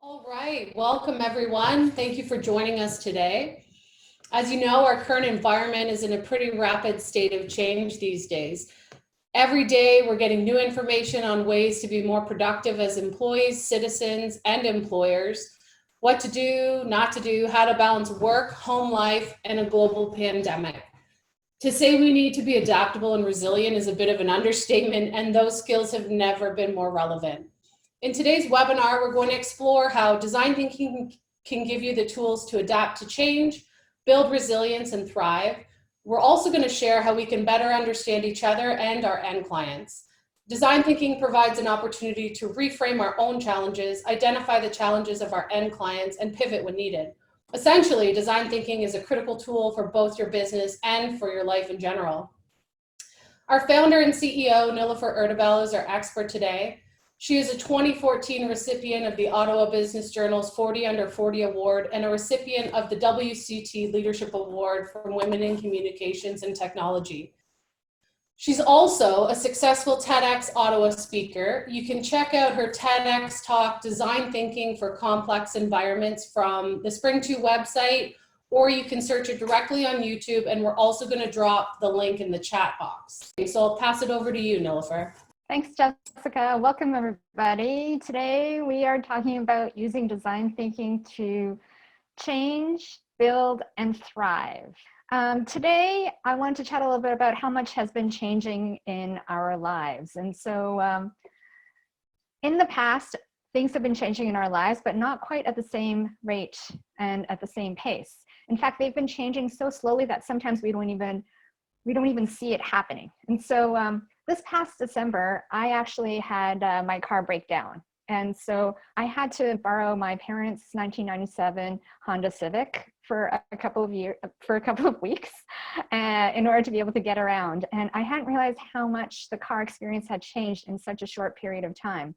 All right, welcome everyone. Thank you for joining us today. As you know, our current environment is in a pretty rapid state of change these days. Every day, we're getting new information on ways to be more productive as employees, citizens, and employers, what to do, not to do, how to balance work, home life, and a global pandemic. To say we need to be adaptable and resilient is a bit of an understatement, and those skills have never been more relevant. In today's webinar, we're going to explore how design thinking can give you the tools to adapt to change, build resilience, and thrive. We're also going to share how we can better understand each other and our end clients. Design thinking provides an opportunity to reframe our own challenges, identify the challenges of our end clients, and pivot when needed. Essentially, design thinking is a critical tool for both your business and for your life in general. Our founder and CEO, Nilufer Erdebil, is our expert today. She is a 2014 recipient of the Ottawa Business Journal's 40 Under 40 Award and a recipient of the WCT Leadership Award from Women in Communications and Technology. She's also a successful TEDx Ottawa speaker. You can check out her TEDx talk, Design Thinking for Complex Environments, from the Spring2 website, or you can search it directly on YouTube, and we're also going to drop the link in the chat box. Okay, so I'll pass it over to you, Nilufer. Thanks, Jessica. Welcome, everybody. Today, we are talking about using design thinking to change, build, and thrive. Today, I want to chat a little bit about how much has been changing in our lives. And so in the past, things have been changing in our lives, but not quite at the same rate and at the same pace. In fact, they've been changing so slowly that sometimes we don't even see it happening. And so this past December, I actually had my car break down. And so I had to borrow my parents' 1997 Honda Civic for a couple of weeks in order to be able to get around. And I hadn't realized how much the car experience had changed in such a short period of time.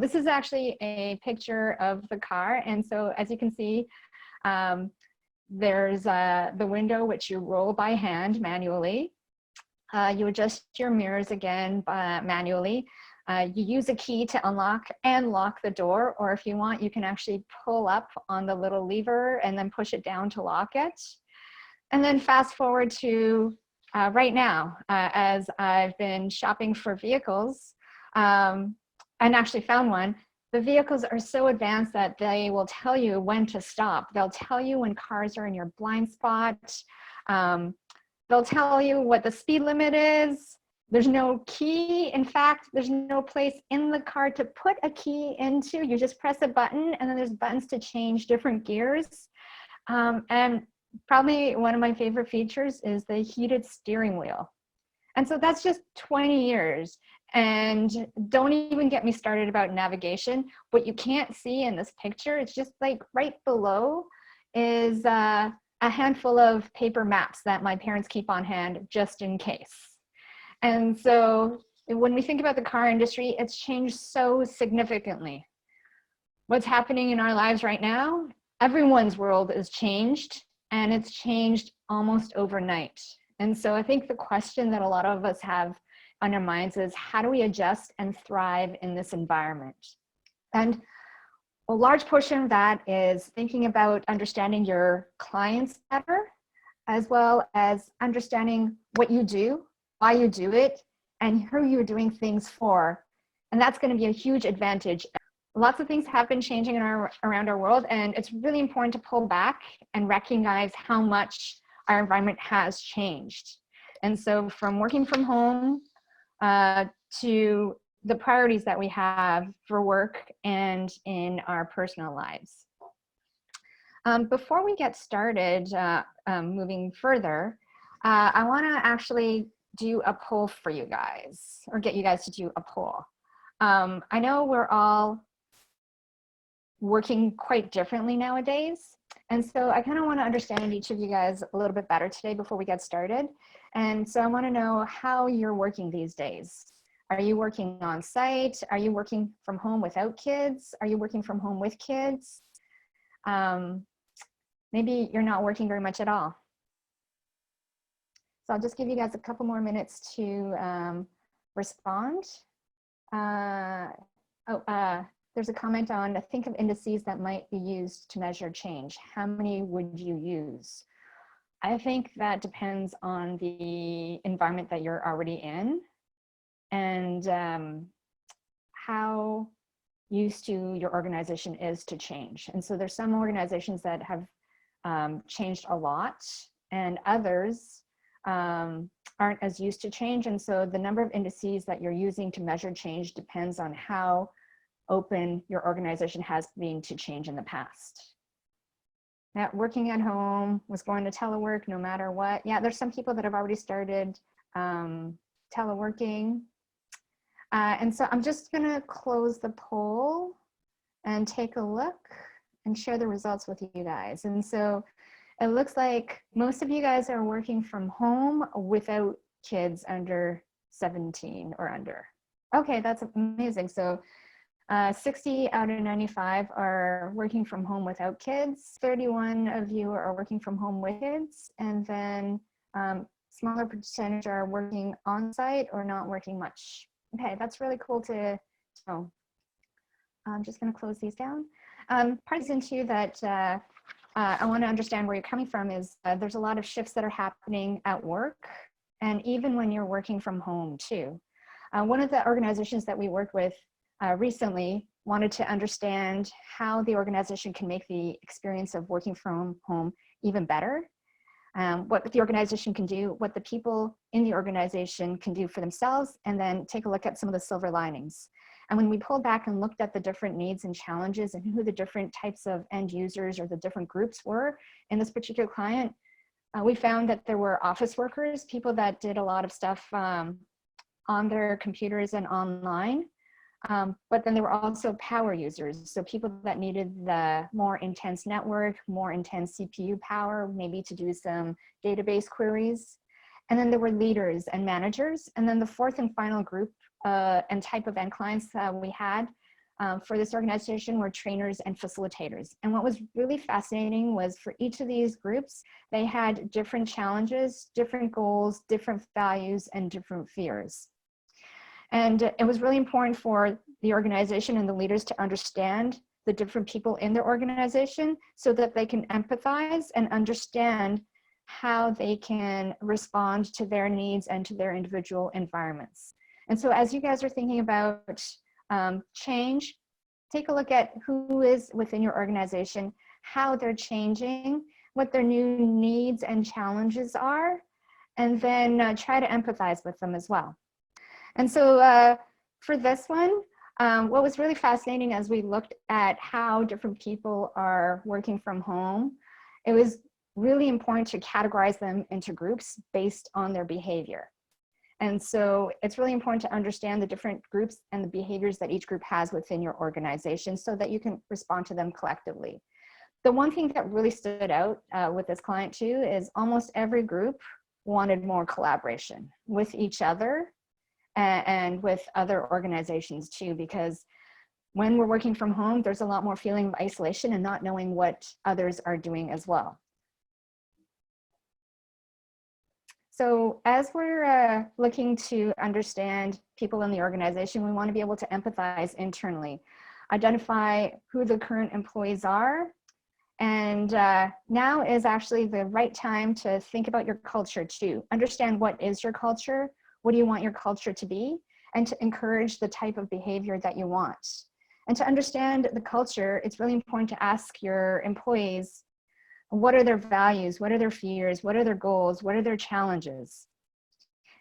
This is actually a picture of the car. And so as you can see, there's the window, which you roll by hand manually. You adjust your mirrors again manually. You use a key to unlock and lock the door, or if you want, you can actually pull up on the little lever and then push it down to lock it. And then fast forward to right now, as I've been shopping for vehicles and actually found one. The vehicles are so advanced that they will tell you when to stop. They'll tell you when cars are in your blind spot. They'll tell you what the speed limit is. There's no key. In fact, there's no place in the car to put a key into. You just press a button, and then there's buttons to change different gears. And probably one of my favorite features is the heated steering wheel. And so that's just 20 years. And don't even get me started about navigation. What you can't see in this picture, it's just like right below is a handful of paper maps that my parents keep on hand just in case. And so when we think about the car industry, it's changed so significantly. What's happening in our lives right now, everyone's world is changed, and it's changed almost overnight. And so I think the question that a lot of us have on our minds is, how do we adjust and thrive in this environment? And a large portion of that is thinking about understanding your clients better, as well as understanding what you do, why you do it, and who you're doing things for. And that's going to be a huge advantage. Lots of things have been changing around our world, and it's really important to pull back and recognize how much our environment has changed. And so from working from home to the priorities that we have for work and in our personal lives. Before we get started moving further, I want to actually do a poll for you guys, or get you guys to do a poll. I know we're all working quite differently nowadays. And so I kind of want to understand each of you guys a little bit better today before we get started. And so I want to know how you're working these days. Are you working on site? Are you working from home without kids? Are you working from home with kids? Maybe you're not working very much at all. So I'll just give you guys a couple more minutes to respond. there's a comment on, think of indices that might be used to measure change. How many would you use? I think that depends on the environment that you're already in and how used to your organization is to change. And so there's some organizations that have changed a lot and others aren't as used to change. And so the number of indices that you're using to measure change depends on how open your organization has been to change in the past. Now, working at home, was going to telework no matter what. Yeah, there's some people that have already started teleworking. And so I'm just gonna close the poll and take a look and share the results with you guys. And so it looks like most of you guys are working from home without kids under 17 or under. Okay, that's amazing. So 60 out of 95 are working from home without kids. 31 of you are working from home with kids. And then smaller percentage are working on site or not working much. Okay, that's really cool to know. I'm just going to close these down. Part is into that I want to understand where you're coming from is there's a lot of shifts that are happening at work and even when you're working from home too. One of the organizations that we worked with recently wanted to understand how the organization can make the experience of working from home even better. What the organization can do, what the people in the organization can do for themselves, and then take a look at some of the silver linings. And when we pulled back and looked at the different needs and challenges and who the different types of end users or the different groups were in this particular client, we found that there were office workers, people that did a lot of stuff on their computers and online. But then there were also power users. So people that needed the more intense network, more intense CPU power, maybe to do some database queries. And then there were leaders and managers. And then the fourth and final group and type of end clients we had for this organization were trainers and facilitators. And what was really fascinating was for each of these groups, they had different challenges, different goals, different values, and different fears. And it was really important for the organization and the leaders to understand the different people in their organization so that they can empathize and understand how they can respond to their needs and to their individual environments. And so as you guys are thinking about change, take a look at who is within your organization, how they're changing, what their new needs and challenges are, and then try to empathize with them as well. And so for this one, what was really fascinating as we looked at how different people are working from home, it was really important to categorize them into groups based on their behavior. And so it's really important to understand the different groups and the behaviors that each group has within your organization so that you can respond to them collectively. The one thing that really stood out with this client too is almost every group wanted more collaboration with each other and with other organizations too, because when we're working from home, there's a lot more feeling of isolation and not knowing what others are doing as well. So as we're looking to understand people in the organization, we want to be able to empathize internally, identify who the current employees are, and now is actually the right time to think about your culture too. Understand what is your culture, what do you want your culture to be, and to encourage the type of behavior that you want. And to understand the culture, it's really important to ask your employees, what are their values? What are their fears? What are their goals? What are their challenges?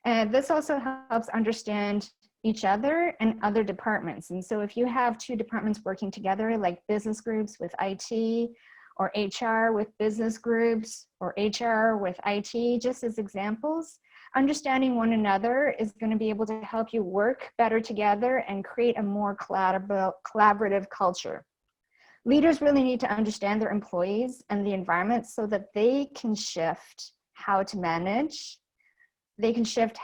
And this also helps understand each other and other departments. And so if you have two departments working together, like business groups with IT, or HR with business groups, or HR with IT, just as examples, understanding one another is going to be able to help you work better together and create a more collaborative culture. Leaders really need to understand their employees and the environment so that they can shift how to manage, they can shift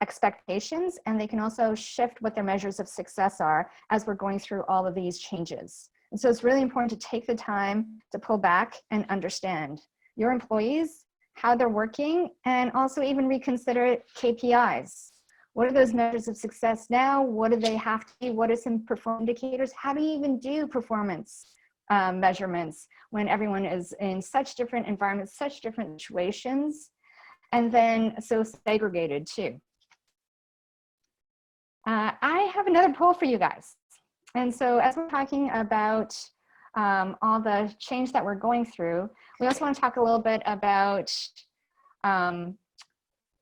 expectations, and they can also shift what their measures of success are as we're going through all of these changes. And so it's really important to take the time to pull back and understand your employees, how they're working, and also even reconsider KPIs. What are those measures of success now? What do they have to be? What are some performance indicators? How do you even do performance measurements when everyone is in such different environments, such different situations, and then so segregated too? I have another poll for you guys. And so as we're talking about all the change that we're going through, we also want to talk a little bit about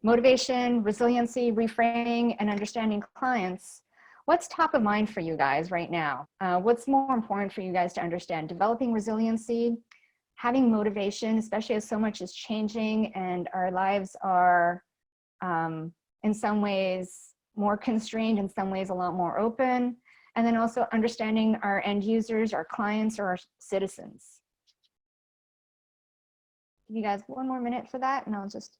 motivation, resiliency, reframing, and understanding clients. What's top of mind for you guys right now? What's more important for you guys to understand? Developing resiliency, having motivation, especially as so much is changing and our lives are in some ways more constrained, in some ways a lot more open, and then also understanding our end users, our clients, or our citizens. Give you guys one more minute for that, and I'll just.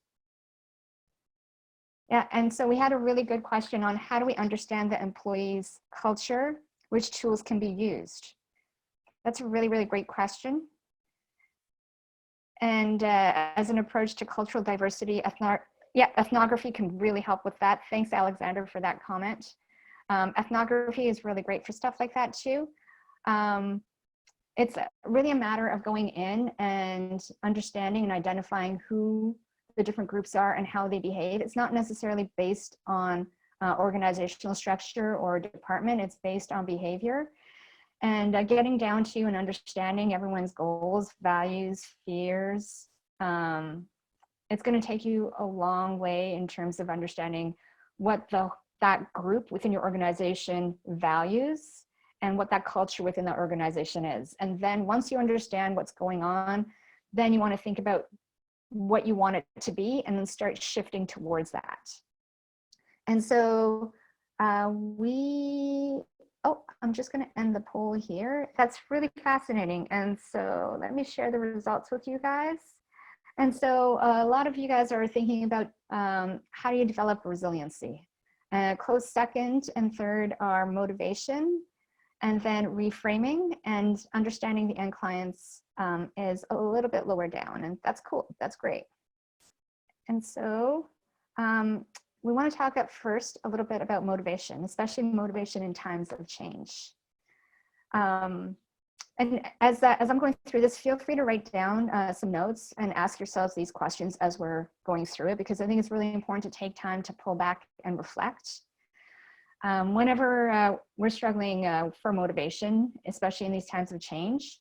Yeah, and so we had a really good question on how do we understand the employee's culture, which tools can be used? That's a really, really great question. And as an approach to cultural diversity, ethnography can really help with that. Thanks, Alexander, for that comment. Ethnography is really great for stuff like that too. It's really a matter of going in and understanding and identifying who the different groups are and how they behave. It's not necessarily based on organizational structure or department, it's based on behavior. And getting down to and understanding everyone's goals, values, fears, it's going to take you a long way in terms of understanding what that group within your organization values and what that culture within the organization is. And then once you understand what's going on, then you want to think about what you want it to be and then start shifting towards that. And so I'm just going to end the poll here. That's really fascinating. And so let me share the results with you guys. And so a lot of you guys are thinking about how do you develop resiliency? Close second and third are motivation, and then reframing, and understanding the end clients is a little bit lower down, and that's cool, that's great. And so we want to talk at first a little bit about motivation, especially motivation in times of change. And as I'm going through this, feel free to write down some notes and ask yourselves these questions as we're going through it, because I think it's really important to take time to pull back and reflect. Whenever we're struggling for motivation, especially in these times of change,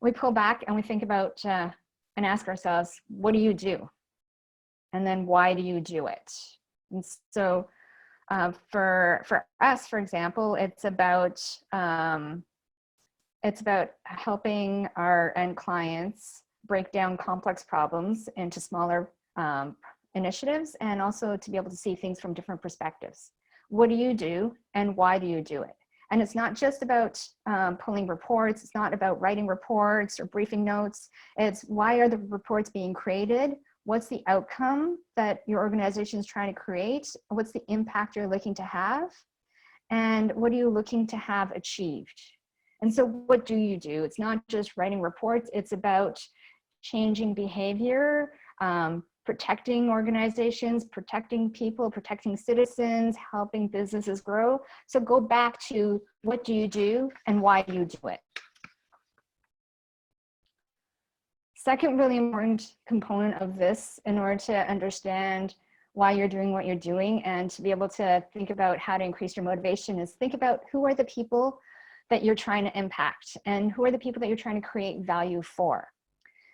we pull back and we think about and ask ourselves, what do you do? And then why do you do it? And so for us, for example, it's about helping our end clients break down complex problems into smaller initiatives, and also to be able to see things from different perspectives. What do you do and why do you do it? And it's not just about pulling reports. It's not about writing reports or briefing notes. It's why are the reports being created? What's the outcome that your organization is trying to create? What's the impact you're looking to have? And what are you looking to have achieved? And so what do you do? It's not just writing reports. It's about changing behavior, protecting organizations, protecting people, protecting citizens, helping businesses grow. So go back to what do you do and why do you do it? Second really important component of this, in order to understand why you're doing what you're doing and to be able to think about how to increase your motivation, is think about who are the people that you're trying to impact and who are the people that you're trying to create value for.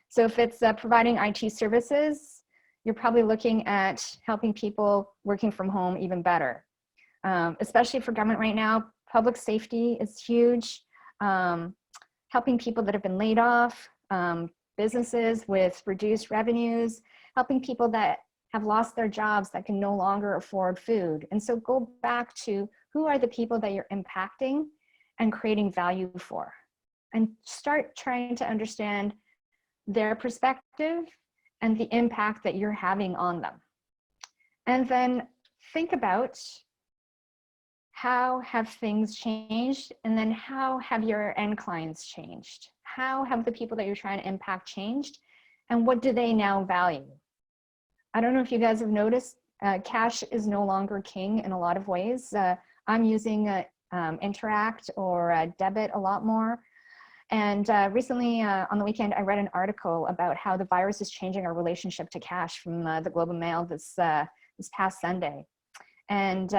So if it's providing IT services, you're probably looking at helping people working from home even better. Especially for government right now, public safety is huge. Helping people that have been laid off, businesses with reduced revenues, helping people that have lost their jobs that can no longer afford food. And so go back to who are the people that you're impacting and creating value for, and start trying to understand their perspective and the impact that you're having on them. And then think about how have things changed, and then how have your end clients changed? How have the people that you're trying to impact changed, and what do they now value? I don't know if you guys have noticed Cash is no longer king in a lot of ways. I'm using Interact or Debit a lot more. And recently on the weekend, I read an article about how the virus is changing our relationship to cash from the Globe and Mail this past Sunday. And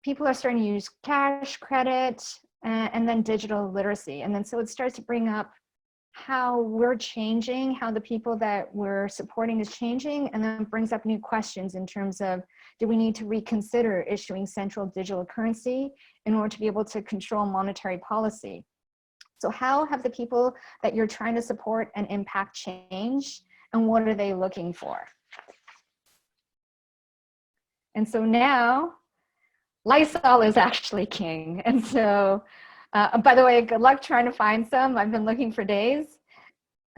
people are starting to use cash, credit, and then digital literacy. And then so it starts to bring up how we're changing, how the people that we're supporting is changing, and then brings up new questions in terms of, do we need to reconsider issuing central digital currency in order to be able to control monetary policy? So how have the people that you're trying to support and impact changed, and what are they looking for? And so now, Lysol is actually king. And so, by the way, good luck trying to find some. I've been looking for days.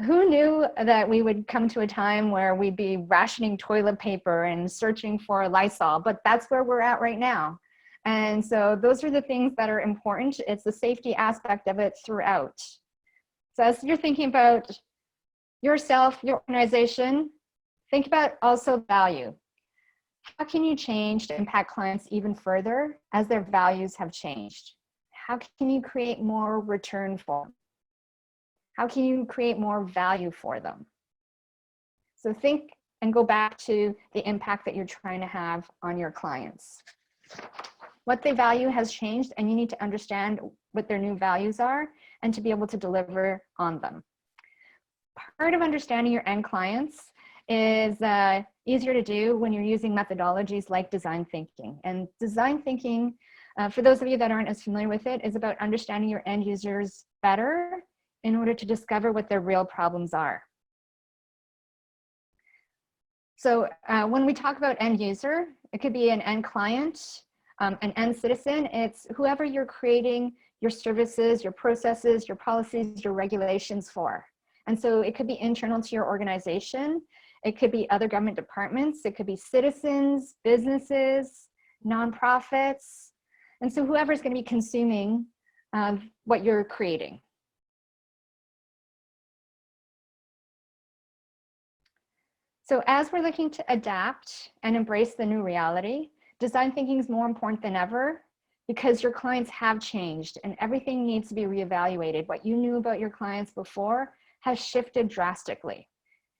Who knew that we would come to a time where we'd be rationing toilet paper and searching for Lysol, but that's where we're at right now. And so those are the things that are important. It's the safety aspect of it throughout. So as you're thinking about yourself, your organization, think about also value. How can you change to impact clients even further as their values have changed? How can you create more return for them? How can you create more value for them? So think and go back to the impact that you're trying to have on your clients. What they value has changed, and you need to understand what their new values are and to be able to deliver on them. Part of understanding your end clients is easier to do when you're using methodologies like design thinking. And design thinking, for those of you that aren't as familiar with it, is about understanding your end users better in order to discover what their real problems are. So when we talk about end user, it could be an end client, an end citizen. It's whoever you're creating your services, your processes, your policies, your regulations for. And so it could be internal to your organization. It could be other government departments. It could be citizens, businesses, nonprofits. And so whoever's going to be consuming what you're creating. So as we're looking to adapt and embrace the new reality, design thinking is more important than ever because your clients have changed and everything needs to be reevaluated. What you knew about your clients before has shifted drastically.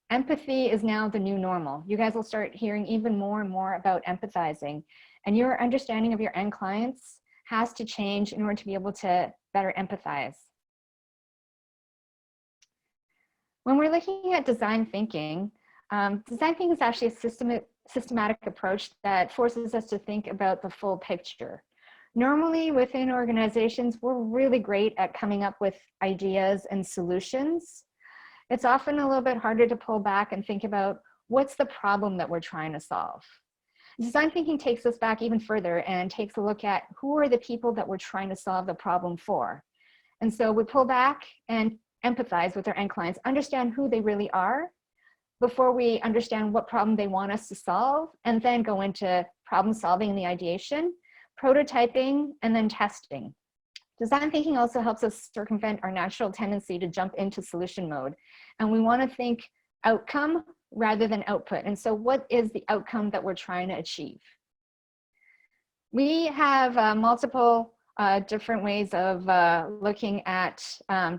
Empathy is now the new normal. You guys will start hearing even more and more about empathizing, and your understanding of your end clients has to change in order to be able to better empathize. When we're looking at design thinking is actually a systematic approach that forces us to think about the full picture. Normally within organizations, we're really great at coming up with ideas and solutions. It's often a little bit harder to pull back and think about what's the problem that we're trying to solve. Design thinking takes us back even further and takes a look at who are the people that we're trying to solve the problem for. And so we pull back and empathize with our end clients, understand who they really are before we understand what problem they want us to solve, and then go into problem solving and the ideation, prototyping, and then testing. Design thinking also helps us circumvent our natural tendency to jump into solution mode. And we want to think outcome rather than output. And so what is the outcome that we're trying to achieve? We have multiple different ways of looking at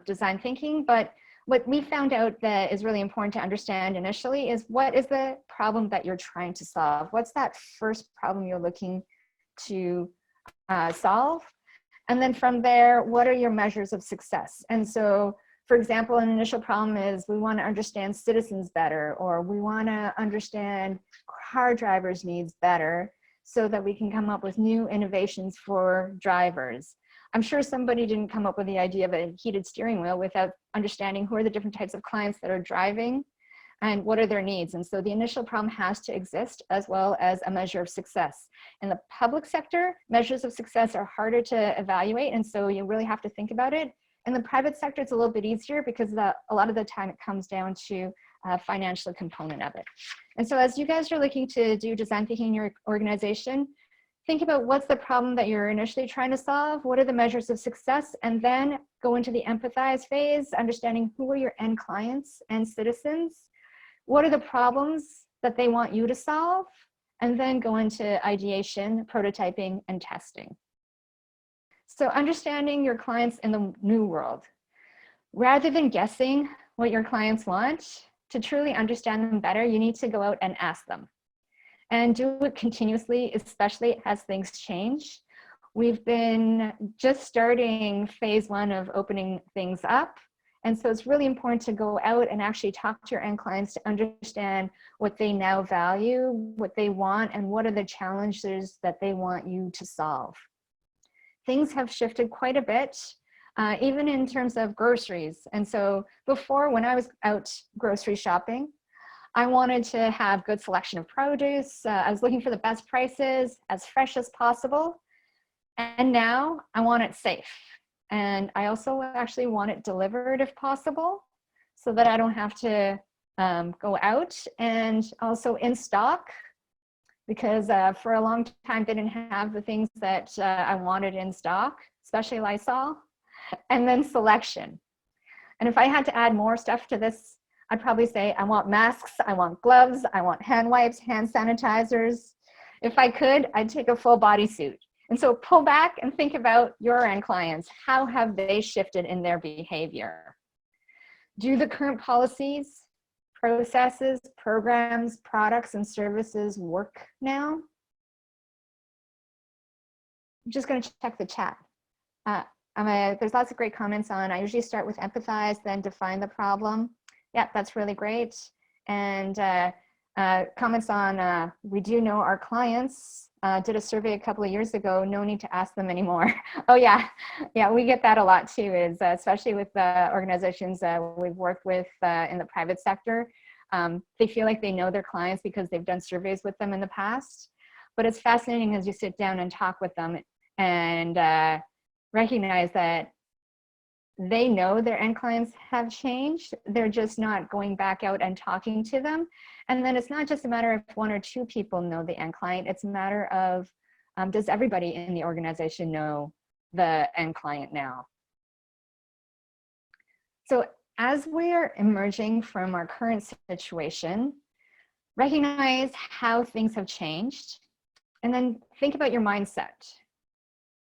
design thinking, but what we found out that is really important to understand initially is what is the problem that you're trying to solve? What's that first problem you're looking to solve? And then from there, what are your measures of success? And so, for example, an initial problem is we want to understand citizens better, or we want to understand car drivers' needs better so that we can come up with new innovations for drivers. I'm sure somebody didn't come up with the idea of a heated steering wheel without understanding who are the different types of clients that are driving and what are their needs. And so the initial problem has to exist as well as a measure of success. In the public sector, measures of success are harder to evaluate, and so you really have to think about it. In the private sector, it's a little bit easier because a lot of the time it comes down to a financial component of it. And so as you guys are looking to do design thinking in your organization, think about what's the problem that you're initially trying to solve, what are the measures of success, and then go into the empathize phase, understanding who are your end clients and citizens, what are the problems that they want you to solve, and then go into ideation, prototyping, and testing. So understanding your clients in the new world. Rather than guessing what your clients want, to truly understand them better, you need to go out and ask them. And do it continuously, especially as things change. We've been just starting phase 1 of opening things up. And so it's really important to go out and actually talk to your end clients to understand what they now value, what they want, and what are the challenges that they want you to solve. Things have shifted quite a bit, even in terms of groceries. And so before, when I was out grocery shopping, I wanted to have good selection of produce. I was looking for the best prices, as fresh as possible. And now I want it safe. And I also actually want it delivered if possible, so that I don't have to go out, and also in stock, because for a long time didn't have the things that I wanted in stock, especially Lysol, and then selection. And if I had to add more stuff to this, I'd probably say I want masks, I want gloves, I want hand wipes, hand sanitizers. If I could, I'd take a full bodysuit. And so pull back and think about your end clients. How have they shifted in their behavior? Do the current policies, processes, programs, products, and services work now? I'm just going to check the chat. There's lots of great comments on, I usually start with empathize, then define the problem. Yeah, that's really great. And comments on, we do know our clients, did a survey a couple of years ago, no need to ask them anymore. Oh yeah, we get that a lot too, is especially with the organizations we've worked with in the private sector. They feel like they know their clients because they've done surveys with them in the past. But it's fascinating as you sit down and talk with them and recognize that they know their end clients have changed. They're just not going back out and talking to them. And then it's not just a matter of 1 or 2 people know the end client. It's a matter of, does everybody in the organization know the end client now? So as we're emerging from our current situation, recognize how things have changed, and then think about your mindset.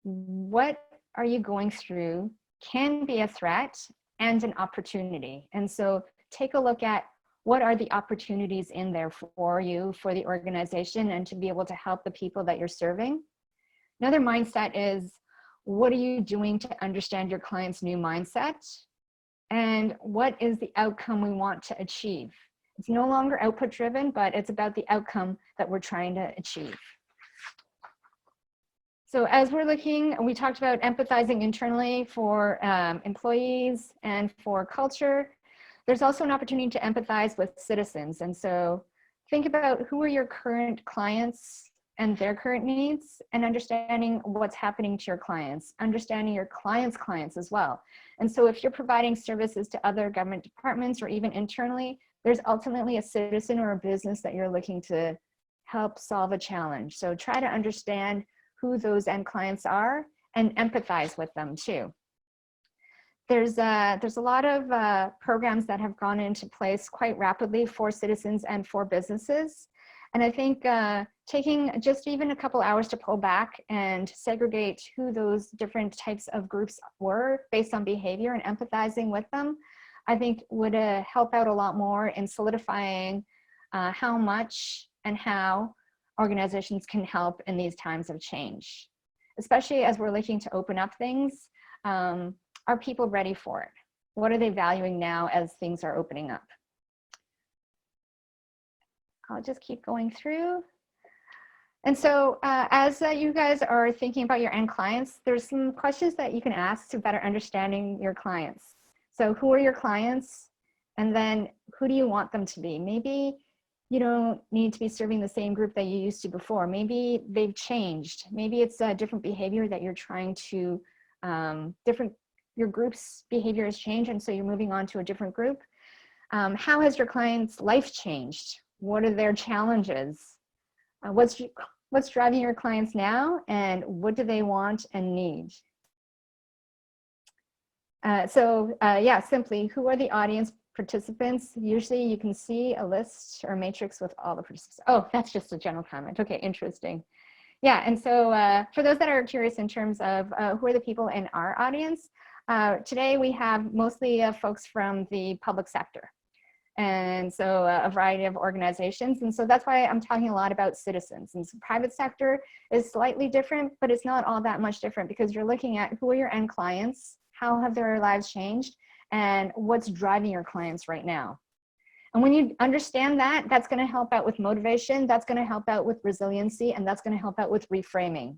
What are you going through can be a threat and an opportunity. And so take a look at what are the opportunities in there for you, for the organization, and to be able to help the people that you're serving. Another mindset is, what are you doing to understand your client's new mindset? And what is the outcome we want to achieve? It's no longer output driven, but it's about the outcome that we're trying to achieve. So as we're looking, we talked about empathizing internally for employees and for culture. There's also an opportunity to empathize with citizens. And so think about who are your current clients and their current needs, and understanding what's happening to your clients, understanding your clients' clients as well. And so if you're providing services to other government departments or even internally, there's ultimately a citizen or a business that you're looking to help solve a challenge. So try to understand who those end clients are and empathize with them too. There's a lot of programs that have gone into place quite rapidly for citizens and for businesses. And I think taking just even a couple hours to pull back and segregate who those different types of groups were based on behavior and empathizing with them, I think would help out a lot more in solidifying how much and how organizations can help in these times of change. Especially as we're looking to open up things, are people ready for it? What are they valuing now as things are opening up? I'll just keep going through. And so as you guys are thinking about your end clients, there's some questions that you can ask to better understanding your clients. So who are your clients? And then who do you want them to be? Maybe you don't need to be serving the same group that you used to before. Maybe they've changed. Maybe it's a different behavior that you're trying to, your group's behavior has changed, and so you're moving on to a different group. How has your client's life changed? What are their challenges? What's driving your clients now, and what do they want and need? Yeah, simply, who are the audience participants. Usually you can see a list or a matrix with all the participants. Oh, that's just a general comment. Okay, interesting. Yeah, and so for those that are curious in terms of who are the people in our audience, today we have mostly folks from the public sector. And so a variety of organizations. And so that's why I'm talking a lot about citizens. And so private sector is slightly different, but it's not all that much different because you're looking at who are your end clients, how have their lives changed, and what's driving your clients right now. And when you understand that, that's going to help out with motivation, that's going to help out with resiliency, and that's going to help out with reframing.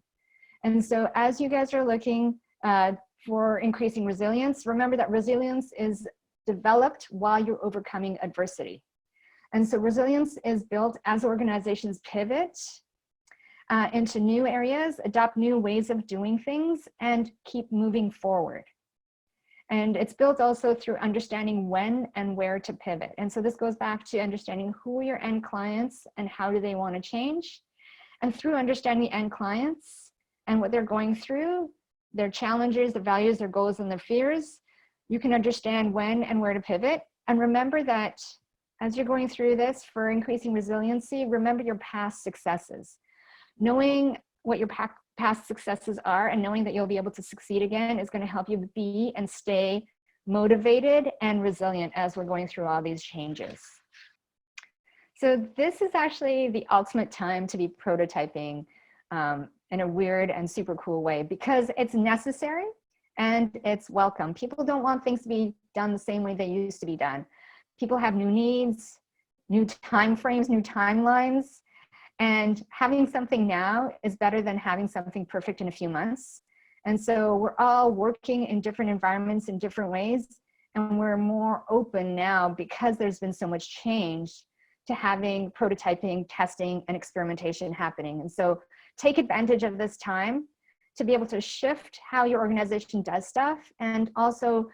And so as you guys are looking for increasing resilience, remember that resilience is developed while you're overcoming adversity. And so resilience is built as organizations pivot into new areas, adopt new ways of doing things, and keep moving forward. And it's built also through understanding when and where to pivot. And so this goes back to understanding who are your end clients and how do they want to change. And through understanding the end clients and what they're going through, their challenges, their values, their goals, and their fears, you can understand when and where to pivot. And remember that as you're going through this for increasing resiliency, remember your past successes. Knowing what your past successes are and knowing that you'll be able to succeed again is going to help you be and stay motivated and resilient as we're going through all these changes. So this is actually the ultimate time to be prototyping in a weird and super cool way because it's necessary and it's welcome. People don't want things to be done the same way they used to be done. People have new needs, new time frames, new timelines, and having something now is better than having something perfect in a few months. And so we're all working in different environments in different ways, and we're more open now because there's been so much change to having prototyping, testing, and experimentation happening. And so take advantage of this time to be able to shift how your organization does stuff and also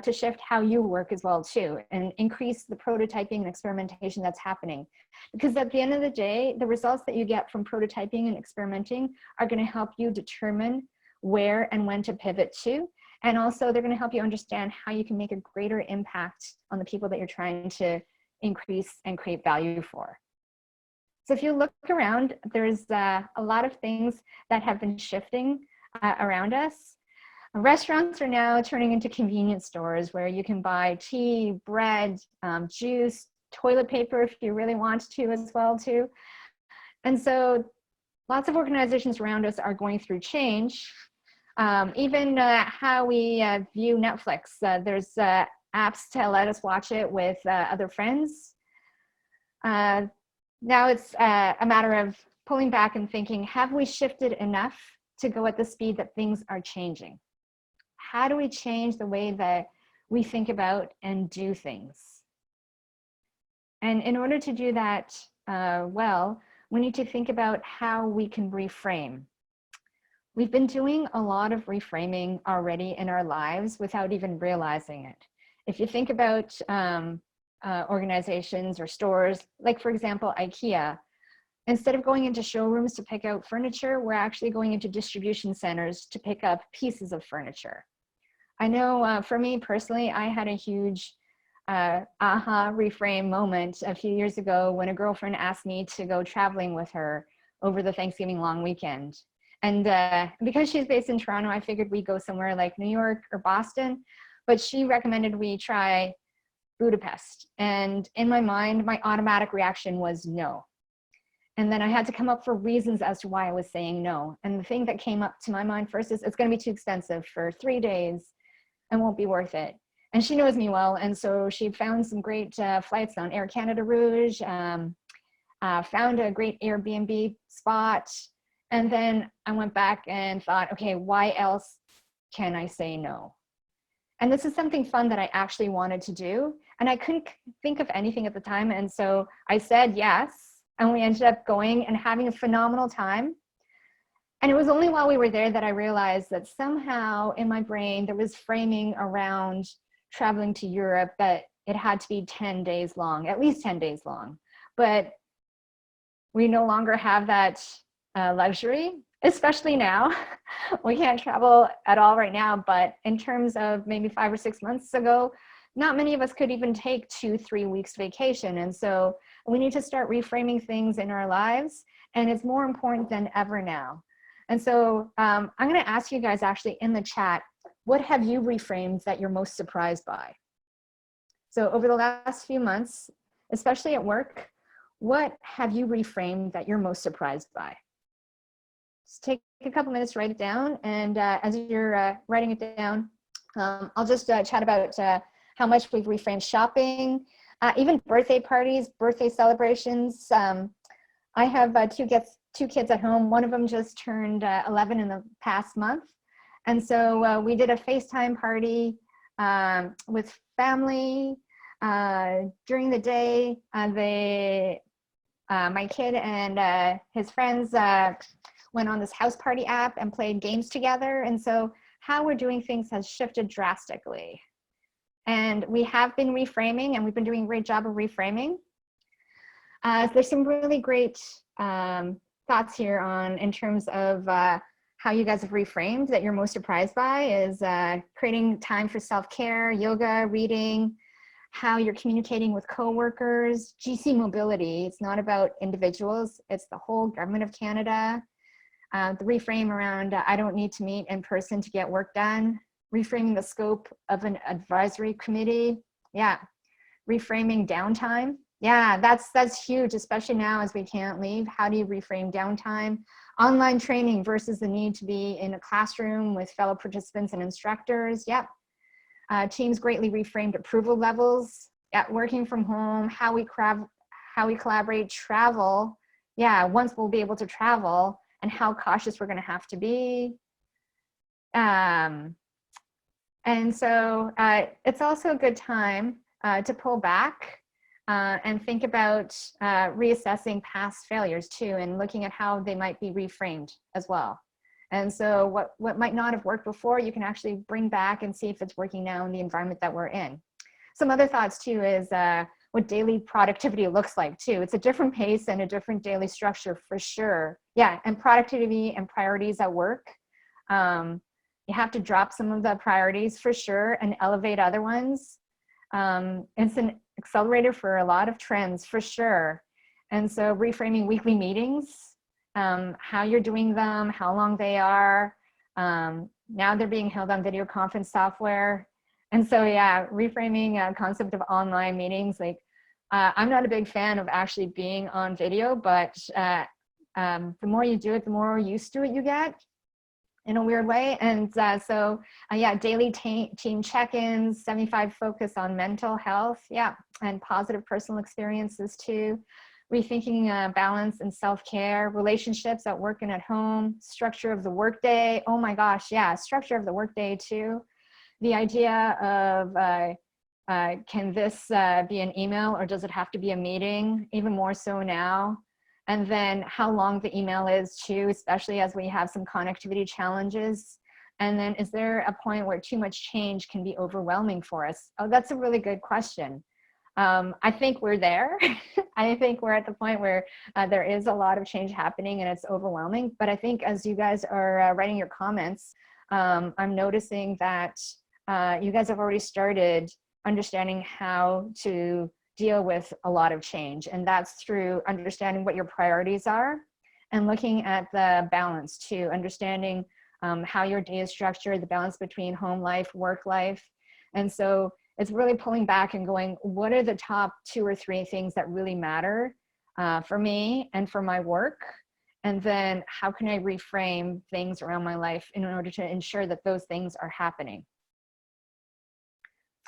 to shift how you work as well too and increase the prototyping and experimentation that's happening. Because at the end of the day, the results that you get from prototyping and experimenting are going to help you determine where and when to pivot to. And also they're going to help you understand how you can make a greater impact on the people that you're trying to increase and create value for. So if you look around, there's a lot of things that have been shifting around us. Restaurants are now turning into convenience stores where you can buy tea, bread, juice, toilet paper if you really want to as well too. And so lots of organizations around us are going through change. Even how we view Netflix. There's apps to let us watch it with other friends. Now it's a matter of pulling back and thinking, have we shifted enough to go at the speed that things are changing? How do we change the way that we think about and do things? And in order to do that well, we need to think about how we can reframe. We've been doing a lot of reframing already in our lives without even realizing it. If you think about organizations or stores, like for example, IKEA, instead of going into showrooms to pick out furniture, we're actually going into distribution centers to pick up pieces of furniture. I know for me personally, I had a huge aha reframe moment a few years ago when a girlfriend asked me to go traveling with her over the Thanksgiving long weekend. And because she's based in Toronto, I figured we'd go somewhere like New York or Boston, but she recommended we try Budapest. And in my mind, my automatic reaction was no. And then I had to come up for reasons as to why I was saying no. And the thing that came up to my mind first is it's going to be too expensive for 3 days and won't be worth it. And she knows me well. And so she found some great flights on Air Canada Rouge, found a great Airbnb spot. And then I went back and thought, okay, why else can I say no? And this is something fun that I actually wanted to do. And I couldn't think of anything at the time. And so I said yes. And we ended up going and having a phenomenal time. And it was only while we were there that I realized that somehow in my brain, there was framing around traveling to Europe that it had to be 10 days long, at least 10 days long. But we no longer have that luxury, especially now. We can't travel at all right now, but in terms of maybe 5 or 6 months ago, not many of us could even take 2-3 weeks vacation. And so we need to start reframing things in our lives, and it's more important than ever now. And so I'm going to ask you guys actually in the chat, what have you reframed that you're most surprised by? So over the last few months, especially at work, what have you reframed that you're most surprised by? Just take a couple minutes to write it down. And as you're writing it down, I'll just chat about how much we've reframed shopping, even birthday parties, birthday celebrations. I have two kids at home. One of them just turned 11 in the past month. And so we did a FaceTime party with family during the day. My kid and his friends went on this house party app and played games together. And so how we're doing things has shifted drastically. And we have been reframing, and we've been doing a great job of reframing. There's some really great thoughts here in terms of how you guys have reframed that you're most surprised by is creating time for self-care, yoga, reading, how you're communicating with coworkers, GC mobility. It's not about individuals, it's the whole government of Canada. The reframe around I don't need to meet in person to get work done. Reframing the scope of an advisory committee. Yeah, reframing downtime. Yeah, that's huge, especially now as we can't leave. How do you reframe downtime? Online training versus the need to be in a classroom with fellow participants and instructors. Yep. Teams greatly reframed approval levels. Yeah, working from home, how we collaborate, travel. Yeah, once we'll be able to travel, and how cautious we're going to have to be. And so it's also a good time to pull back and think about reassessing past failures too, and looking at how they might be reframed as well. And so what might not have worked before, you can actually bring back and see if it's working now in the environment that we're in. Some other thoughts too is what daily productivity looks like too. It's a different pace and a different daily structure for sure. Yeah, and productivity and priorities at work. You have to drop some of the priorities for sure and elevate other ones. It's an accelerator for a lot of trends for sure. And so reframing weekly meetings, how you're doing them, how long they are. Now they're being held on video conference software. And so, yeah, reframing a concept of online meetings. Like, I'm not a big fan of actually being on video, but the more you do it, the more used to it you get in a weird way. And yeah, daily team check-ins, 75 focus on mental health. Yeah, and positive personal experiences too. Rethinking balance and self-care, relationships at work and at home, structure of the workday. Oh my gosh, yeah, structure of the workday too. The idea of can this be an email or does it have to be a meeting? Even more so now. And then how long the email is too, especially as we have some connectivity challenges. And then is there a point where too much change can be overwhelming for us? Oh, that's a really good question. I think we're there. I think we're at the point where there is a lot of change happening and it's overwhelming. But I think as you guys are writing your comments, I'm noticing that you guys have already started understanding how to deal with a lot of change. And that's through understanding what your priorities are and looking at the balance too, understanding how your day is structured, the balance between home life, work life. And so it's really pulling back and going, what are the top 2 or 3 things that really matter for me and for my work? And then how can I reframe things around my life in order to ensure that those things are happening?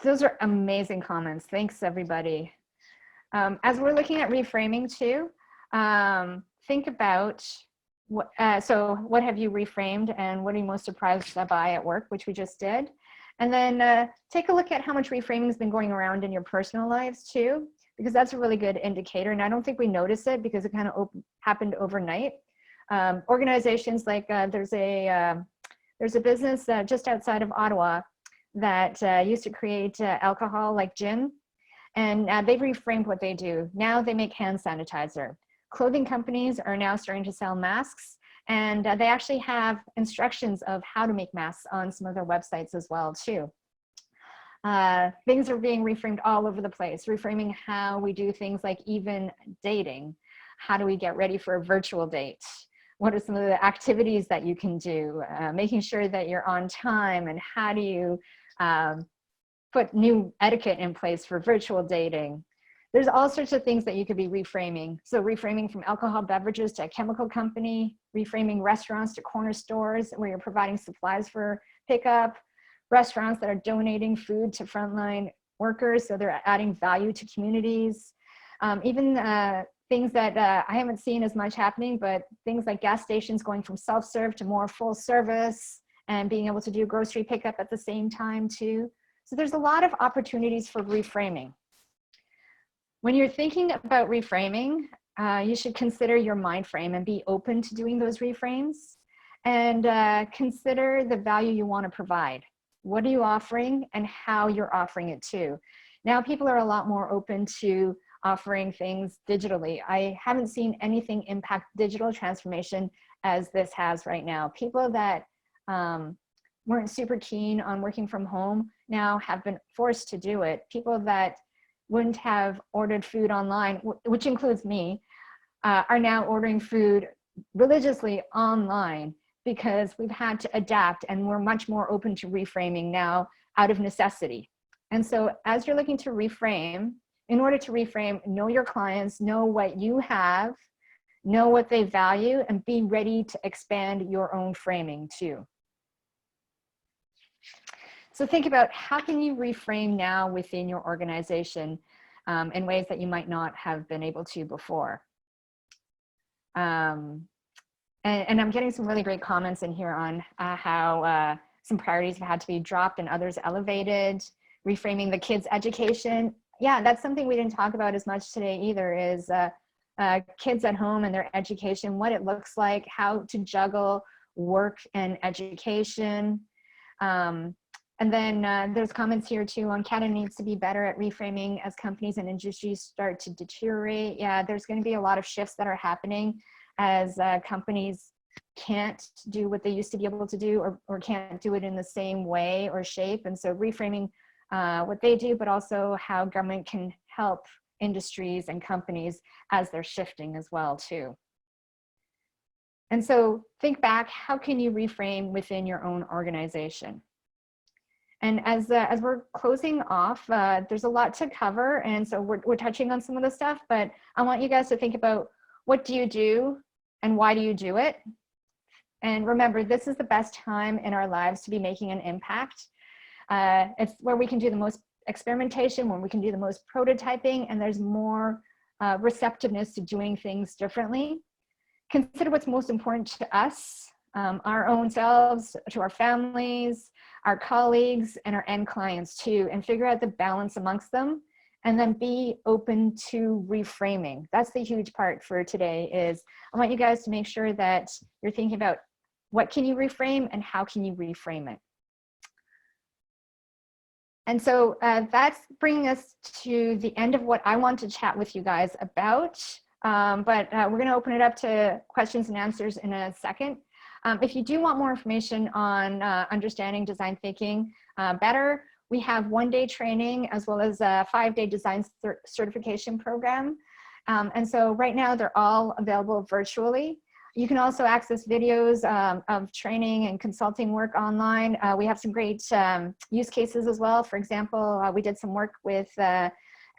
Those are amazing comments. Thanks, everybody. As we're looking at reframing too, think about what have you reframed and what are you most surprised by at work, which we just did. And then take a look at how much reframing has been going around in your personal lives too, because that's a really good indicator. And I don't think we notice it because it kind of happened overnight. Organizations like there's a business just outside of Ottawa that used to create alcohol like gin. And they've reframed what they do. Now they make hand sanitizer. Clothing companies are now starting to sell masks, and they actually have instructions of how to make masks on some of their websites as well too. Things are being reframed all over the place, reframing how we do things like even dating. How do we get ready for a virtual date? What are some of the activities that you can do? Making sure that you're on time, and how do you put new etiquette in place for virtual dating? There's all sorts of things that you could be reframing. So reframing from alcohol beverages to a chemical company, reframing restaurants to corner stores where you're providing supplies for pickup, restaurants that are donating food to frontline workers, so they're adding value to communities. Even things that I haven't seen as much happening, but things like gas stations going from self-serve to more full service, and being able to do grocery pickup at the same time too. So there's a lot of opportunities for reframing. When you're thinking about reframing, you should consider your mind frame and be open to doing those reframes, and consider the value you want to provide. What are you offering and how you're offering it too? Now people are a lot more open to offering things digitally. I haven't seen anything impact digital transformation as this has right now. People that weren't super keen on working from home now have been forced to do it. People that wouldn't have ordered food online, which includes me, are now ordering food religiously online because we've had to adapt, and we're much more open to reframing now out of necessity. And so as you're looking to reframe, in order to reframe, know your clients, know what you have, know what they value, and be ready to expand your own framing too. So think about how can you reframe now within your organization in ways that you might not have been able to before. And I'm getting some really great comments in here on how some priorities have had to be dropped and others elevated, reframing the kids' education. Yeah, that's something we didn't talk about as much today either, is kids at home and their education, what it looks like, how to juggle work and education. And then there's comments here too on Canada needs to be better at reframing as companies and industries start to deteriorate. Yeah, there's going to be a lot of shifts that are happening as companies can't do what they used to be able to do, or can't do it in the same way or shape. And so reframing what they do, but also how government can help industries and companies as they're shifting as well too. And so think back, how can you reframe within your own organization? And as we're closing off, there's a lot to cover. And so we're touching on some of the stuff, but I want you guys to think about, what do you do and why do you do it? And remember, this is the best time in our lives to be making an impact. It's where we can do the most experimentation, when we can do the most prototyping, and there's more receptiveness to doing things differently. Consider what's most important to us, our own selves, to our families, our colleagues, and our end clients too, and figure out the balance amongst them, and then be open to reframing. That's the huge part for today. Is I want you guys to make sure that you're thinking about what can you reframe and how can you reframe it. And so that's bringing us to the end of what I want to chat with you guys about. But we're going to open it up to questions and answers in a second. If you do want more information on understanding design thinking better, we have one-day training as well as a 5-day design certification program. And so right now they're all available virtually. You can also access videos of training and consulting work online. We have some great use cases as well. For example, we did some work with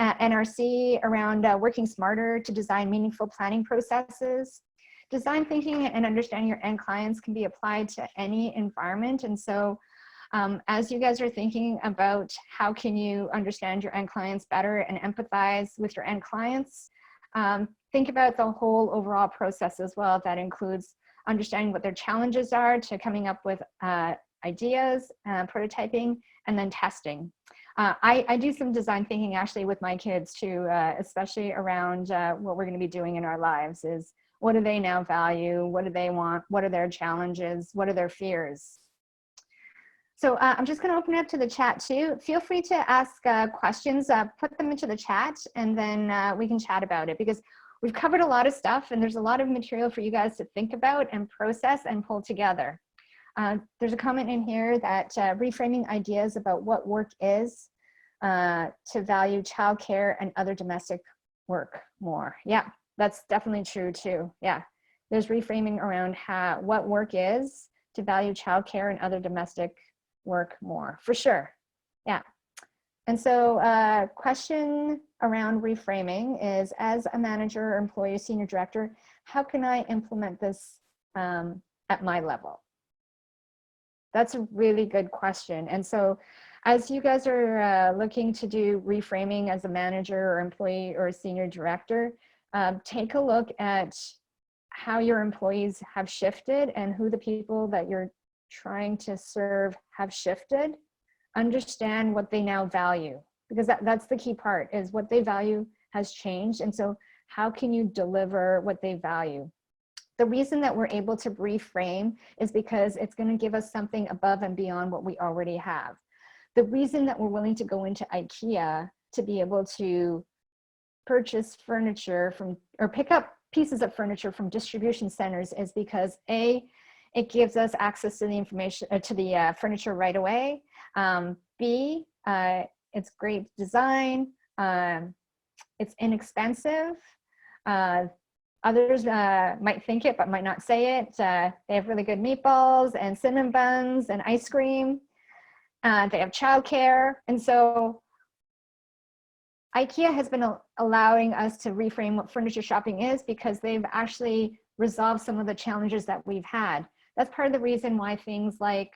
NRC around working smarter to design meaningful planning processes. Design thinking and understanding your end clients can be applied to any environment. And so as you guys are thinking about how can you understand your end clients better and empathize with your end clients, think about the whole overall process as well. That includes understanding what their challenges are to coming up with ideas, prototyping, and then testing. I do some design thinking actually with my kids too, especially around what we're going to be doing in our lives. Is what do they now value? What do they want? What are their challenges? What are their fears? So I'm just going to open it up to the chat too. Feel free to ask questions, put them into the chat, and then we can chat about it, because we've covered a lot of stuff and there's a lot of material for you guys to think about and process and pull together. There's a comment in here that reframing ideas about what work is to value childcare and other domestic work more. Yeah, that's definitely true too. Yeah, there's reframing around what work is to value childcare and other domestic work more, for sure. Yeah. And so question around reframing is, as a manager, employee, senior director, how can I implement this at my level? That's a really good question. And so as you guys are looking to do reframing as a manager or employee or a senior director, take a look at how your employees have shifted and who the people that you're trying to serve have shifted. Understand what they now value, because that's the key part, is what they value has changed. And so how can you deliver what they value? The reason that we're able to reframe is because it's going to give us something above and beyond what we already have. The reason that we're willing to go into IKEA to be able to purchase furniture from, or pick up pieces of furniture from distribution centers, is because A, it gives us access to the information, to the furniture right away. B, it's great design. It's inexpensive. Others might think it, but might not say it. They have really good meatballs and cinnamon buns and ice cream. They have childcare. And so IKEA has been allowing us to reframe what furniture shopping is, because they've actually resolved some of the challenges that we've had. That's part of the reason why things like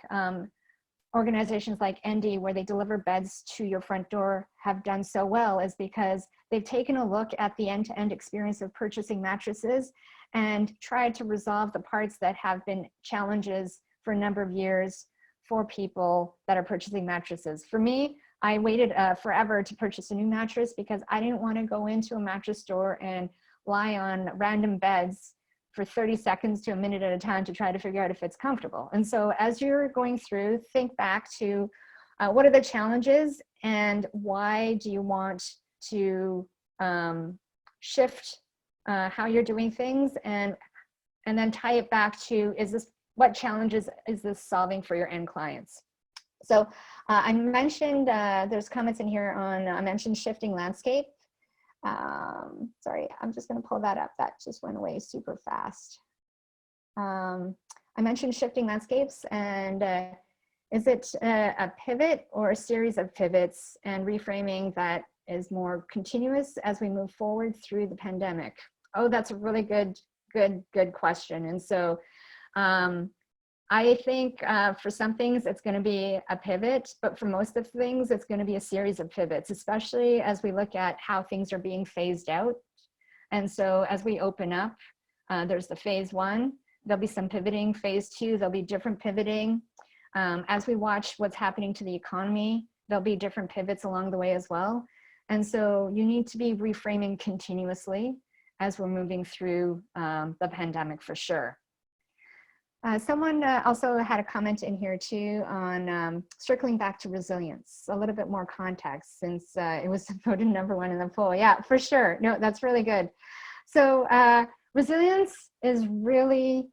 organizations like Endy, where they deliver beds to your front door, have done so well, is because they've taken a look at the end-to-end experience of purchasing mattresses and tried to resolve the parts that have been challenges for a number of years for people that are purchasing mattresses. For me, I waited forever to purchase a new mattress because I didn't want to go into a mattress store and lie on random beds for 30 seconds to a minute at a time to try to figure out if it's comfortable. And so as you're going through, think back to what are the challenges and why do you want to shift how you're doing things, and then tie it back to, what challenges is this solving for your end clients? So I mentioned, there's comments in here on, I mentioned shifting landscape. Sorry, I'm just going to pull that up. That just went away super fast. I mentioned shifting landscapes, and is it a pivot or a series of pivots and reframing that is more continuous as we move forward through the pandemic? Oh, that's a really good question. And so I think for some things it's going to be a pivot, but for most of things it's going to be a series of pivots, especially as we look at how things are being phased out. And so as we open up, there's the phase 1, there'll be some pivoting. Phase 2, there'll be different pivoting. As we watch what's happening to the economy, there'll be different pivots along the way as well. And so you need to be reframing continuously as we're moving through the pandemic, for sure. Someone also had a comment in here too on circling back to resilience, a little bit more context, since it was voted #1 in the poll. Yeah, for sure. No, that's really good. So resilience is really,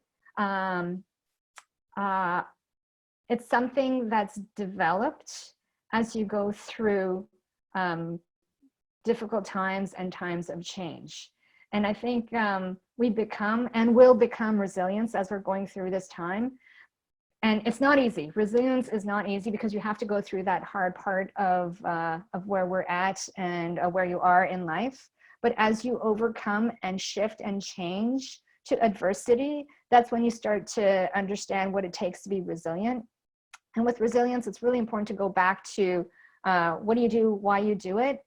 it's something that's developed as you go through difficult times and times of change. And I think we become and will become resilient as we're going through this time. And it's not easy. Resilience is not easy, because you have to go through that hard part of where we're at and where you are in life. But as you overcome and shift and change to adversity, that's when you start to understand what it takes to be resilient. And with resilience, it's really important to go back to what do you do, why you do it,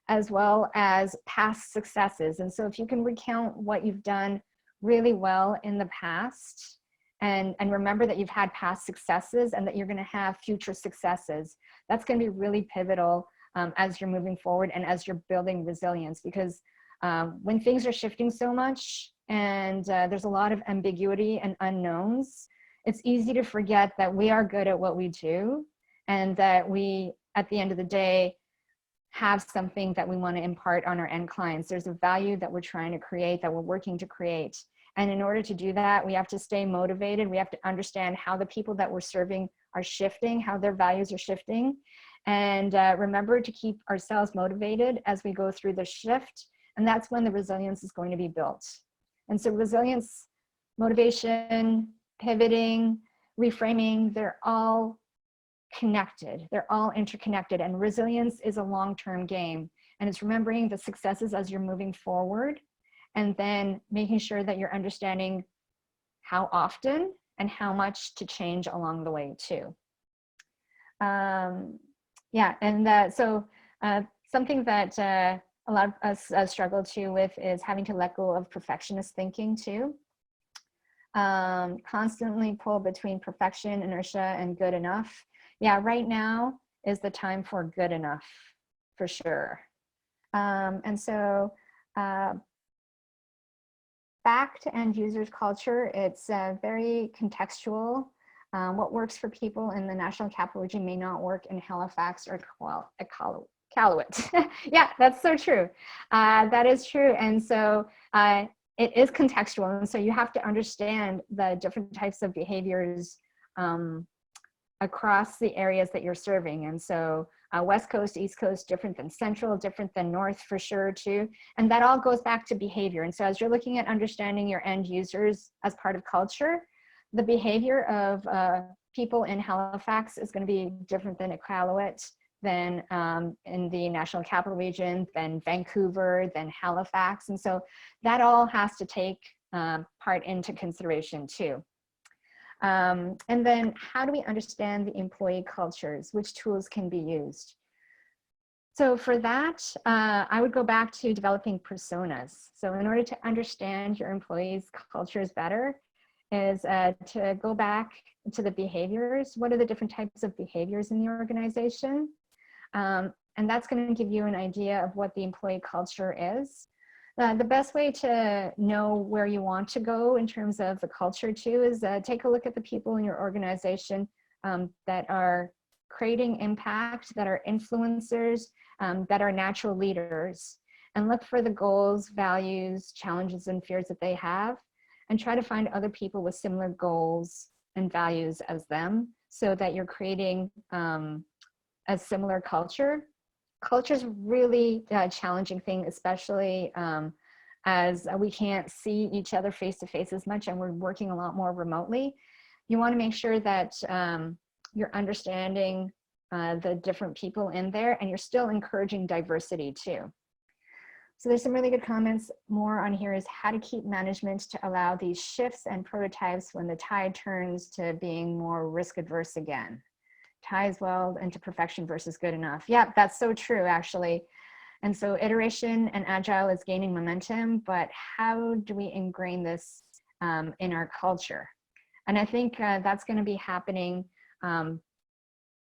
as well as past successes. And so if you can recount what you've done really well in the past, and remember that you've had past successes and that you're going to have future successes, that's going to be really pivotal as you're moving forward and as you're building resilience. Because when things are shifting so much and there's a lot of ambiguity and unknowns, it's easy to forget that we are good at what we do, and that we, at the end of the day, have something that we want to impart on our end clients. There's a value that we're trying to create, that we're working to create. And in order to do that, we have to stay motivated. We have to understand how the people that we're serving are shifting, how their values are shifting. And remember to keep ourselves motivated as we go through the shift. And that's when the resilience is going to be built. And so resilience, motivation, pivoting, reframing, they're all connected. They're all interconnected. And resilience is a long-term game. And it's remembering the successes as you're moving forward, and then making sure that you're understanding how often and how much to change along the way too. Yeah, and so something that a lot of us struggle too with is having to let go of perfectionist thinking too. Constantly pull between perfection, inertia, and good enough. Yeah, right now is the time for good enough, for sure. And so back to end users culture, it's very contextual. What works for people in the National Capital Region may not work in Halifax or Iqaluit. Yeah, that's so true. That is true. And so it is contextual. And so you have to understand the different types of behaviors across the areas that you're serving. And so West Coast, East Coast, different than Central, different than North for sure too. And that all goes back to behavior. And so as you're looking at understanding your end users as part of culture, the behavior of people in Halifax is going to be different than Iqaluit, than in the National Capital Region, than Vancouver, than Halifax. And so that all has to take part into consideration too. And then how do we understand the employee cultures? Which tools can be used? So for that, I would go back to developing personas. So in order to understand your employees' cultures better is to go back to the behaviors. What are the different types of behaviors in the organization? And that's going to give you an idea of what the employee culture is. The best way to know where you want to go in terms of the culture too is take a look at the people in your organization that are creating impact, that are influencers, that are natural leaders, and look for the goals, values, challenges, and fears that they have, and try to find other people with similar goals and values as them so that you're creating a similar culture. Culture is really a challenging thing, especially as we can't see each other face to face as much and we're working a lot more remotely. You want to make sure that you're understanding the different people in there, and you're still encouraging diversity too. So there's some really good comments. More on here is how to keep management to allow these shifts and prototypes when the tide turns to being more risk adverse again. Ties well into perfection versus good enough. Yeah, that's so true, actually. And so iteration and agile is gaining momentum, but how do we ingrain this in our culture? And I think that's going to be happening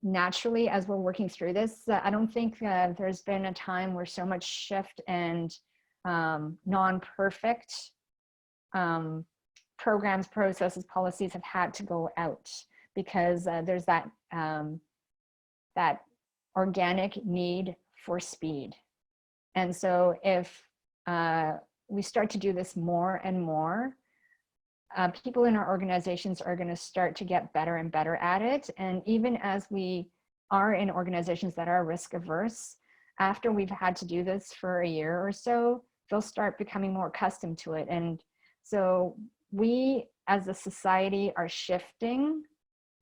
naturally as we're working through this. I don't think there's been a time where so much shift and non-perfect programs, processes, policies have had to go out, because there's that that organic need for speed. And so if we start to do this more and more, people in our organizations are going to start to get better and better at it. And even as we are in organizations that are risk averse, after we've had to do this for a year or so, they'll start becoming more accustomed to it. And so we as a society are shifting.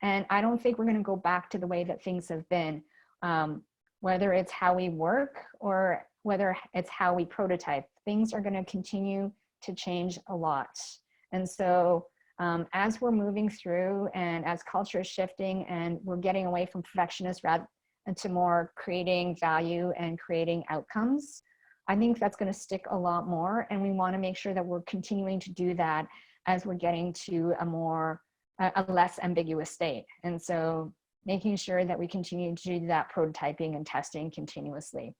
And I don't think we're going to go back to the way that things have been, whether it's how we work or whether it's how we prototype. Things are going to continue to change a lot. And so as we're moving through and as culture is shifting and we're getting away from perfectionists rather to more creating value and creating outcomes, I think that's going to stick a lot more. And we want to make sure that we're continuing to do that as we're getting to a less ambiguous state. And so making sure that we continue to do that prototyping and testing continuously.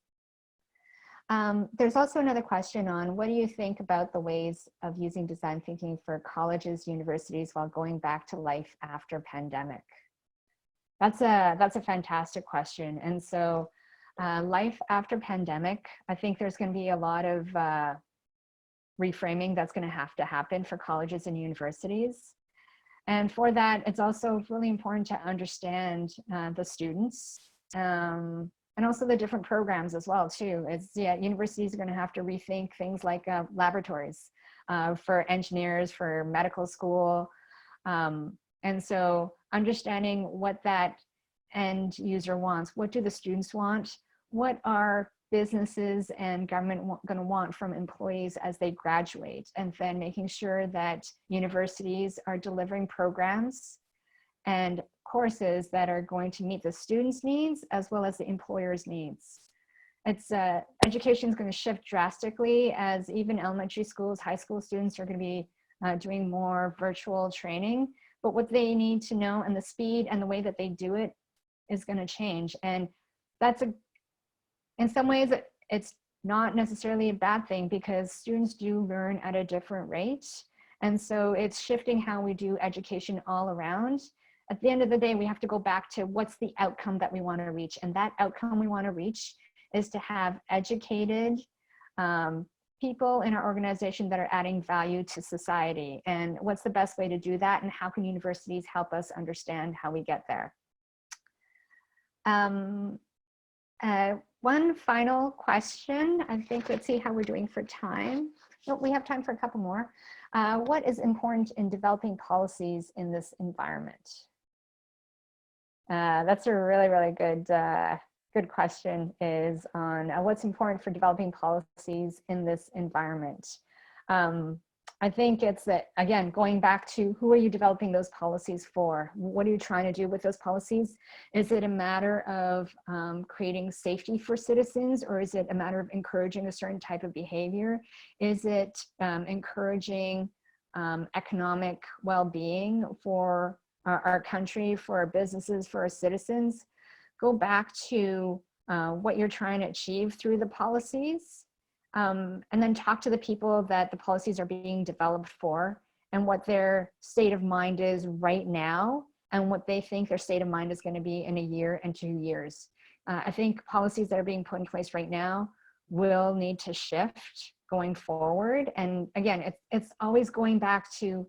There's also another question on what do you think about the ways of using design thinking for colleges, universities while going back to life after pandemic? That's a fantastic question. And so life after pandemic, I think there's going to be a lot of reframing that's going to happen for colleges and universities. And for that, it's also really important to understand the students and also the different programs as well too. Universities are going to have to rethink things like laboratories for engineers, for medical school. And so understanding what that end user wants, what do the students want, what are businesses and government going to want from employees as they graduate, and then making sure that universities are delivering programs and courses that are going to meet the students' needs as well as the employers' needs. Education is going to shift drastically as even elementary schools, high school students are going to be doing more virtual training, but what they need to know and the speed and the way that they do it is going to change. And that's in some ways, it's not necessarily a bad thing because students do learn at a different rate. And so it's shifting how we do education all around. At the end of the day, we have to go back to what's the outcome that we want to reach. And that outcome we want to reach is to have educated people in our organization that are adding value to society. And what's the best way to do that? And how can universities help us understand how we get there? One final question. I think, let's see how we're doing for time. Oh, we have time for a couple more. What is important in developing policies in this environment? That's a really, really good question, is on what's important for developing policies in this environment. I think it's that, again, going back to who are you developing those policies for? What are you trying to do with those policies? Is it a matter of creating safety for citizens, or is it a matter of encouraging a certain type of behavior? Is it encouraging economic well-being for our country, for our businesses, for our citizens? Go back to what you're trying to achieve through the policies. And then talk to the people that the policies are being developed for and what their state of mind is right now and what they think their state of mind is going to be in a year and 2 years. I think policies that are being put in place right now will need to shift going forward. And again, it's always going back to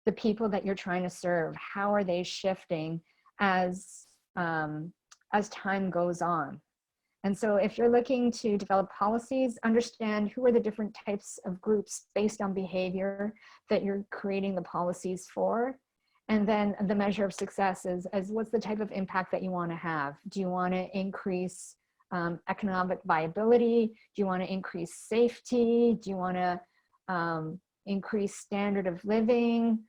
the people that you're trying to serve. How are they shifting as time goes on? And so if you're looking to develop policies, understand who are the different types of groups based on behavior that you're creating the policies for. And then the measure of success is what's the type of impact that you want to have? Do you want to increase economic viability? Do you want to increase safety? Do you want to increase standard of living?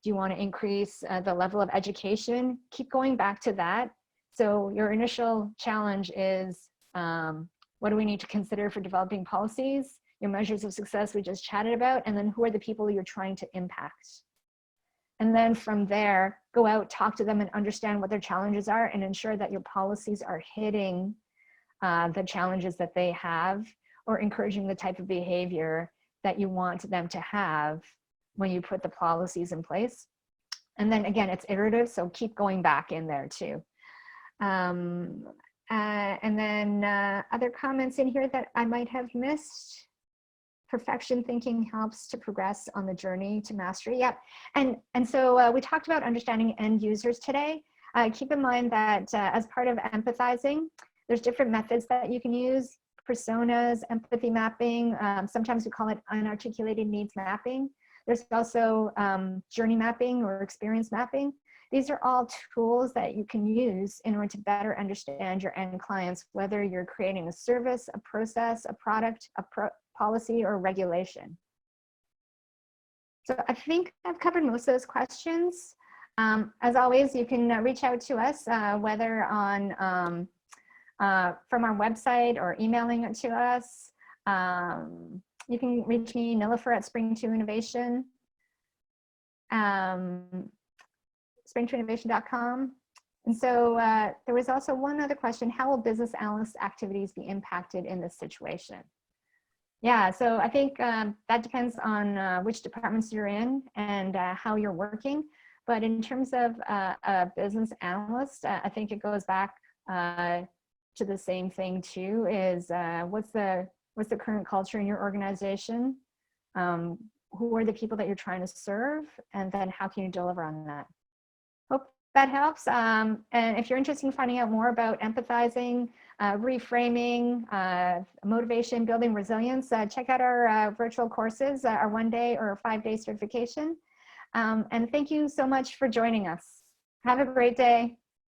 Do you want to increase the level of education? Keep going back to that. So your initial challenge is, what do we need to consider for developing policies? Your measures of success we just chatted about, and then who are the people you're trying to impact? And then from there, go out, talk to them and understand what their challenges are and ensure that your policies are hitting the challenges that they have or encouraging the type of behavior that you want them to have when you put the policies in place. And then again, it's iterative, so keep going back in there too. And then other comments in here that I might have missed. Perfection thinking helps to progress on the journey to mastery. Yep. And so we talked about understanding end users today. Keep in mind that as part of empathizing, there's different methods that you can use. Personas, empathy mapping, sometimes we call it unarticulated needs mapping. There's also journey mapping or experience mapping. These are all tools that you can use in order to better understand your end clients, whether you're creating a service, a process, a product, policy, or regulation. So I think I've covered most of those questions. As always, you can reach out to us, whether on from our website or emailing it to us. You can reach me, Nilufer, at Spring2 Innovation. Spring2innovation.com. And so there was also one other question: how will business analyst activities be impacted in this situation? Yeah, so I think that depends on which departments you're in and how you're working. But in terms of a business analyst, I think it goes back to the same thing too, is what's the current culture in your organization? who are the people that you're trying to serve, and then how can you deliver on that. Hope that helps. And if you're interested in finding out more about empathizing, reframing, motivation, building resilience, check out our virtual courses, our 1-day or 5-day certification. And thank you so much for joining us. Have a great day.